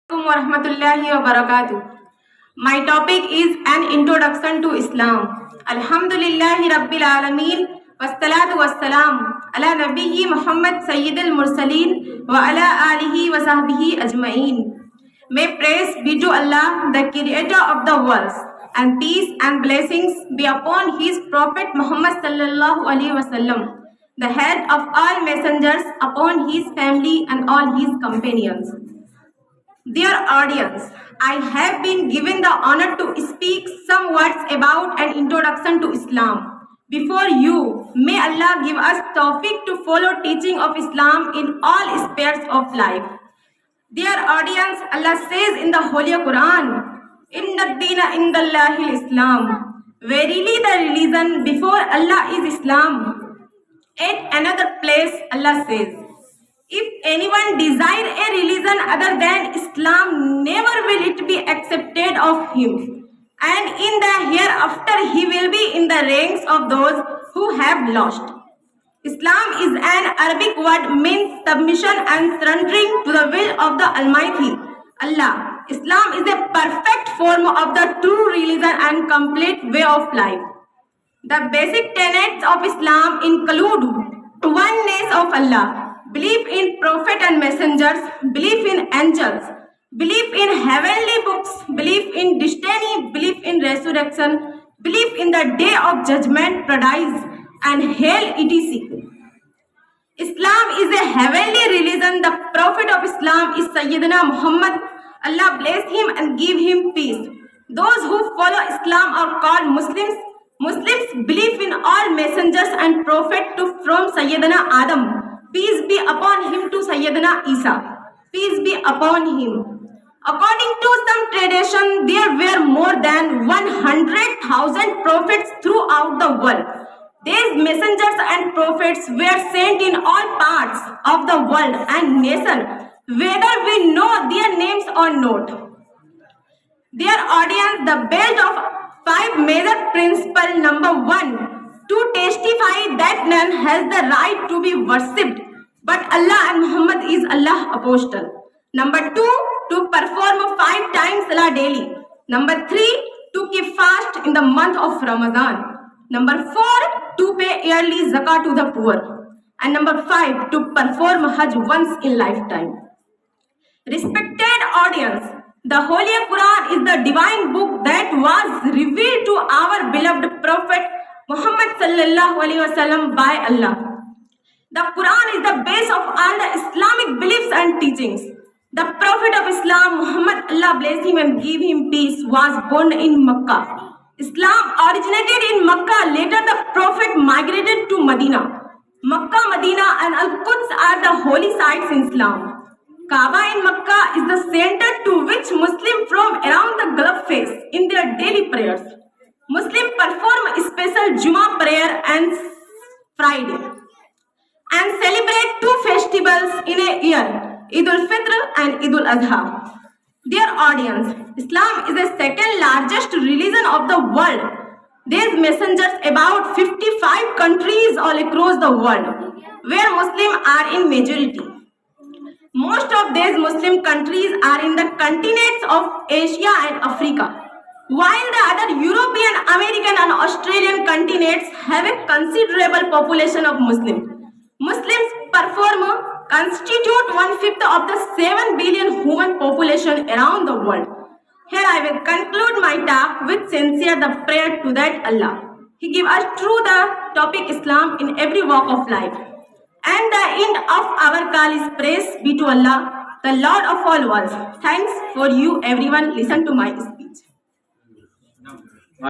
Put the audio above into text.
Warahmatullahi wabarakatuh. My topic is an introduction to Islam. Alhamdulillahi Rabbil Alameen. Wassalatu wassalam ala nabiyyi Muhammad Sayyidil Mursaleen wa ala alihi wa sahbihi ajma'een. May praise be to Allah, the creator of the worlds, and peace and blessings be upon his Prophet Muhammad sallallahu alaihi wasallam, the head of all messengers, upon his family and all his companions. Dear audience, I have been given the honor to speak some words about an introduction to Islam. Before you, may Allah give us tawfiq to follow teaching of Islam in all spheres of life. Dear audience, Allah says in the Holy Quran, Inna Deena Indallahi Islam. Verily the religion before Allah is Islam. At another place, Allah says, if anyone desire a religion other than Islam, never will it be accepted of him. And in the hereafter, he will be in the ranks of those who have lost. Islam is an Arabic word means submission and surrendering to the will of the Almighty Allah. Islam is a perfect form of the true religion and complete way of life. The basic tenets of Islam include oneness of Allah, belief in prophet and messengers, belief in angels, belief in heavenly books, belief in destiny, belief in resurrection, belief in the day of judgment, paradise and hell, etc. Islam is a heavenly religion. The prophet of Islam is Sayyidina Muhammad. Allah bless him and give him peace. Those who follow Islam are called Muslims. Muslims believe in all messengers and prophets from Sayyidina Adam. Peace be upon him, to Sayyidina Isa. Peace be upon him. According to some tradition, there were more than 100,000 prophets throughout the world. These messengers and prophets were sent in all parts of the world and nation, whether we know their names or not. Dear audience, the belt of 5 major principles. Number 1, to testify that none has the right to be worshipped but Allah and Muhammad is Allah's apostle. Number 2, to perform 5 times salah daily. Number 3, to keep fast in the month of Ramadan. Number 4, to pay yearly zakah to the poor. And number 5, to perform Hajj once in lifetime. Respected audience, the Holy Quran is the divine book that was revealed to our beloved Prophet Muhammad sallallahu alaihi wasallam by Allah. The Quran is the base of all the Islamic beliefs and teachings. The Prophet of Islam, Muhammad, Allah bless him and give him peace, was born in Makkah. Islam originated in Makkah. Later the Prophet migrated to Medina. Makkah, Medina and Al-Quds are the holy sites in Islam. Kaaba in Makkah is the center to which Muslims from around the Gulf face in their daily prayers. Muslims perform special Jummah prayer and Friday and celebrate 2 festivals in a year, Eid al-Fitr and Eid al-Adha. Dear audience, Islam is the second largest religion of the world. These messengers about 55 countries all across the world where Muslims are in majority. Most of these Muslim countries are in the continents of Asia and Africa, while the other European, American and Australian continents have a considerable population of Muslims. Muslims constitute 1/5 of the 7 billion human population around the world. Here I will conclude my talk with sincere the prayer to that Allah. He give us through the topic Islam in every walk of life. And the end of our call is praise be to Allah, the Lord of all worlds. Thanks for you everyone listen to my speech.